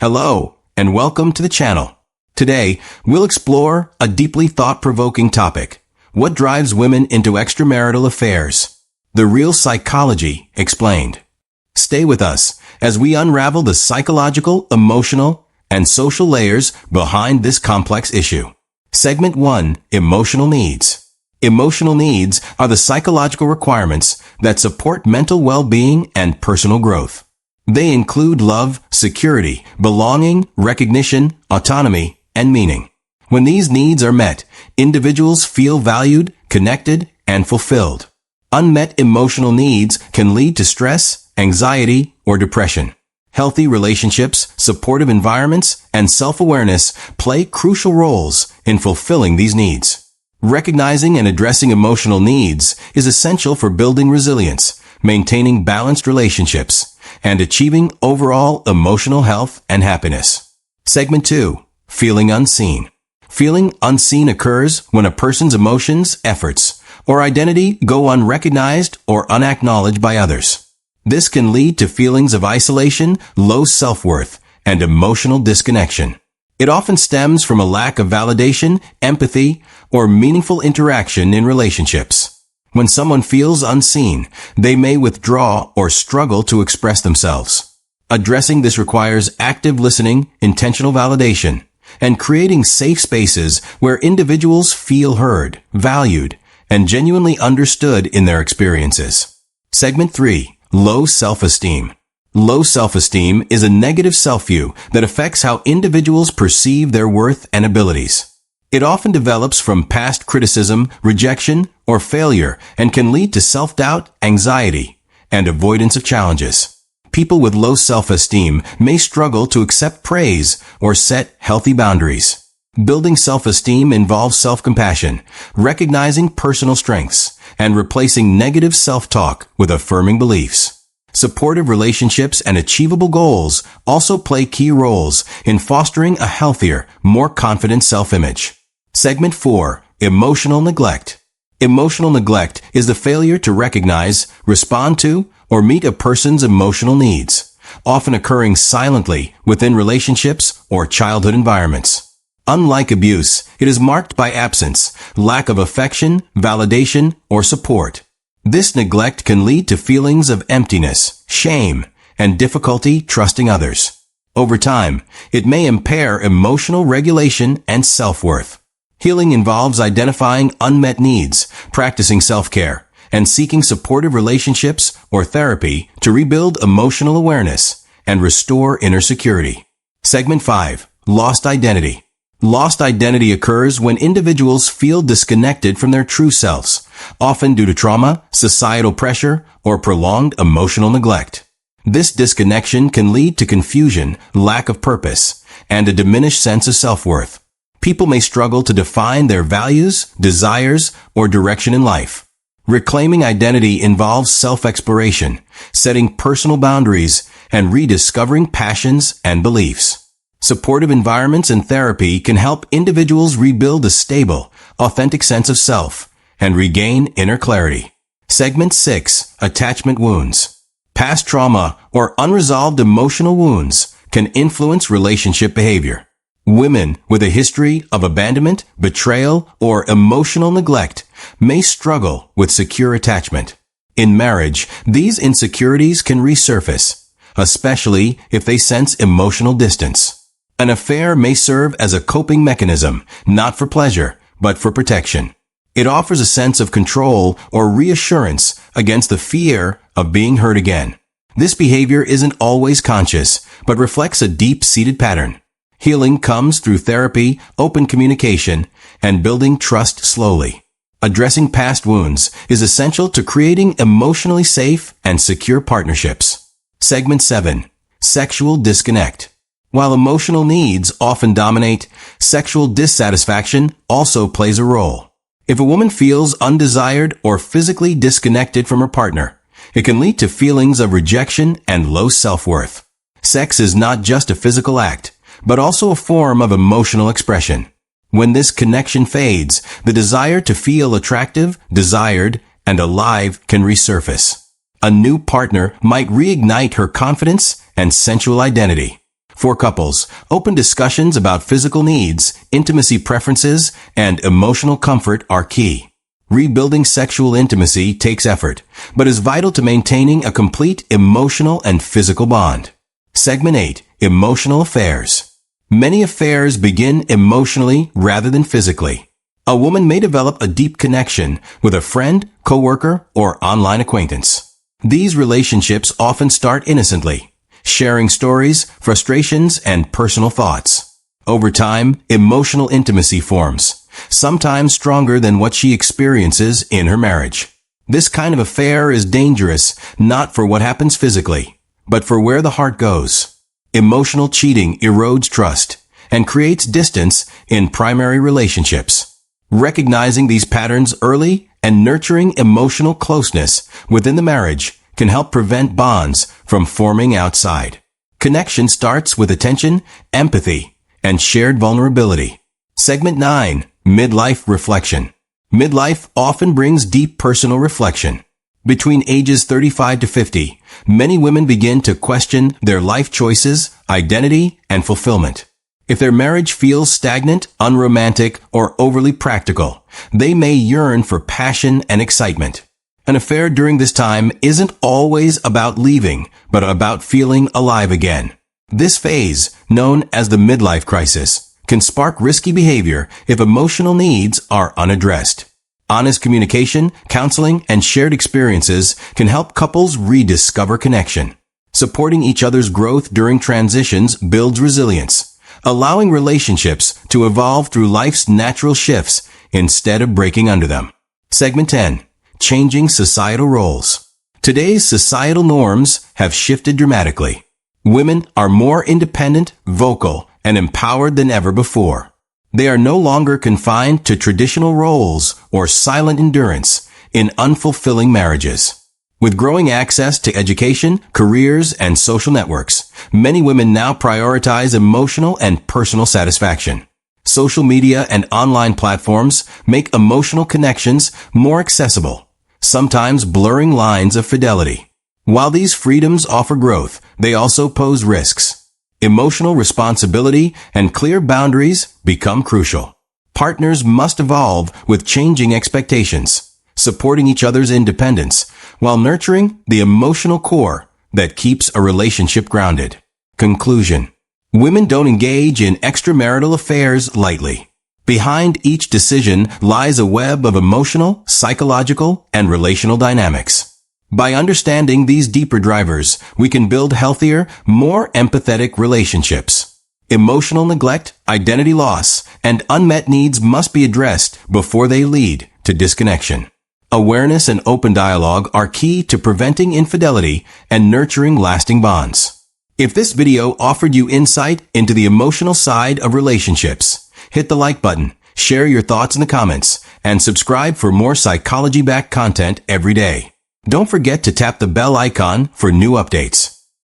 Hello, and welcome to the channel. Today, we'll explore a deeply thought-provoking topic. What drives women into extramarital affairs? The real psychology explained. Stay with us as we unravel the psychological, emotional, and social layers behind this complex issue. Segment 1. Emotional needs. Emotional needs are the psychological requirements that support mental well-being and personal growth. They include love, security, belonging, recognition, autonomy, and meaning. When these needs are met, individuals feel valued, connected, and fulfilled. Unmet emotional needs can lead to stress, anxiety, or depression. Healthy relationships, supportive environments, and self-awareness play crucial roles in fulfilling these needs. Recognizing and addressing emotional needs is essential for building resilience, maintaining balanced relationships, and achieving overall emotional health and happiness. Segment 2. Feeling unseen. Feeling unseen occurs when a person's emotions, efforts, or identity go unrecognized or unacknowledged by others. This can lead to feelings of isolation, low self-worth, and emotional disconnection. It often stems from a lack of validation, empathy, or meaningful interaction in relationships. When someone feels unseen, they may withdraw or struggle to express themselves. Addressing this requires active listening, intentional validation, and creating safe spaces where individuals feel heard, valued, and genuinely understood in their experiences. Segment 3. Low self-esteem. Low self-esteem is a negative self-view that affects how individuals perceive their worth and abilities. It often develops from past criticism, rejection, or failure and can lead to self-doubt, anxiety, and avoidance of challenges. People with low self-esteem may struggle to accept praise or set healthy boundaries. Building self-esteem involves self-compassion, recognizing personal strengths, and replacing negative self-talk with affirming beliefs. Supportive relationships and achievable goals also play key roles in fostering a healthier, more confident self-image. Segment 4. Emotional neglect. Emotional neglect is the failure to recognize, respond to, or meet a person's emotional needs, often occurring silently within relationships or childhood environments. Unlike abuse, it is marked by absence, lack of affection, validation, or support. This neglect can lead to feelings of emptiness, shame, and difficulty trusting others. Over time, it may impair emotional regulation and self-worth. Healing involves identifying unmet needs, practicing self-care, and seeking supportive relationships or therapy to rebuild emotional awareness and restore inner security. Segment 5. Lost identity. Lost identity occurs when individuals feel disconnected from their true selves, often due to trauma, societal pressure, or prolonged emotional neglect. This disconnection can lead to confusion, lack of purpose, and a diminished sense of self-worth. People may struggle to define their values, desires, or direction in life. Reclaiming identity involves self-exploration, setting personal boundaries, and rediscovering passions and beliefs. Supportive environments and therapy can help individuals rebuild a stable, authentic sense of self and regain inner clarity. Segment 6. Attachment wounds. Past trauma or unresolved emotional wounds can influence relationship behavior. Women with a history of abandonment, betrayal, or emotional neglect may struggle with secure attachment. In marriage, these insecurities can resurface, especially if they sense emotional distance. An affair may serve as a coping mechanism, not for pleasure, but for protection. It offers a sense of control or reassurance against the fear of being hurt again. This behavior isn't always conscious, but reflects a deep-seated pattern. Healing comes through therapy, open communication, and building trust slowly. Addressing past wounds is essential to creating emotionally safe and secure partnerships. Segment 7. Sexual disconnect. While emotional needs often dominate, sexual dissatisfaction also plays a role. If a woman feels undesired or physically disconnected from her partner, it can lead to feelings of rejection and low self-worth. Sex is not just a physical act, but also a form of emotional expression. When this connection fades, the desire to feel attractive, desired, and alive can resurface. A new partner might reignite her confidence and sensual identity. For couples, open discussions about physical needs, intimacy preferences, and emotional comfort are key. Rebuilding sexual intimacy takes effort, but is vital to maintaining a complete emotional and physical bond. Segment 8. Emotional affairs. Many affairs begin emotionally rather than physically. A woman may develop a deep connection with a friend, coworker, or online acquaintance. These relationships often start innocently, sharing stories, frustrations, and personal thoughts. Over time, emotional intimacy forms, sometimes stronger than what she experiences in her marriage. This kind of affair is dangerous, not for what happens physically, but for where the heart goes. Emotional cheating erodes trust and creates distance in primary relationships. Recognizing these patterns early and nurturing emotional closeness within the marriage can help prevent bonds from forming outside. Connection starts with attention, empathy, and shared vulnerability. Segment 9. Midlife reflection. Midlife often brings deep personal reflection. Between ages 35 to 50, many women begin to question their life choices, identity, and fulfillment. If their marriage feels stagnant, unromantic, or overly practical, they may yearn for passion and excitement. An affair during this time isn't always about leaving, but about feeling alive again. This phase, known as the midlife crisis, can spark risky behavior if emotional needs are unaddressed. Honest communication, counseling, and shared experiences can help couples rediscover connection. Supporting each other's growth during transitions builds resilience, allowing relationships to evolve through life's natural shifts instead of breaking under them. Segment 10. Changing societal roles. Today's societal norms have shifted dramatically. Women are more independent, vocal, and empowered than ever before. They are no longer confined to traditional roles or silent endurance in unfulfilling marriages. With growing access to education, careers, and social networks, many women now prioritize emotional and personal satisfaction. Social media and online platforms make emotional connections more accessible, sometimes blurring lines of fidelity. While these freedoms offer growth, they also pose risks. Emotional responsibility and clear boundaries become crucial. Partners must evolve with changing expectations, supporting each other's independence, while nurturing the emotional core that keeps a relationship grounded. Conclusion. Women don't engage in extramarital affairs lightly. Behind each decision lies a web of emotional, psychological, and relational dynamics. By understanding these deeper drivers, we can build healthier, more empathetic relationships. Emotional neglect, identity loss, and unmet needs must be addressed before they lead to disconnection. Awareness and open dialogue are key to preventing infidelity and nurturing lasting bonds. If this video offered you insight into the emotional side of relationships, hit the like button, share your thoughts in the comments, and subscribe for more psychology-backed content every day. Don't forget to tap the bell icon for new updates.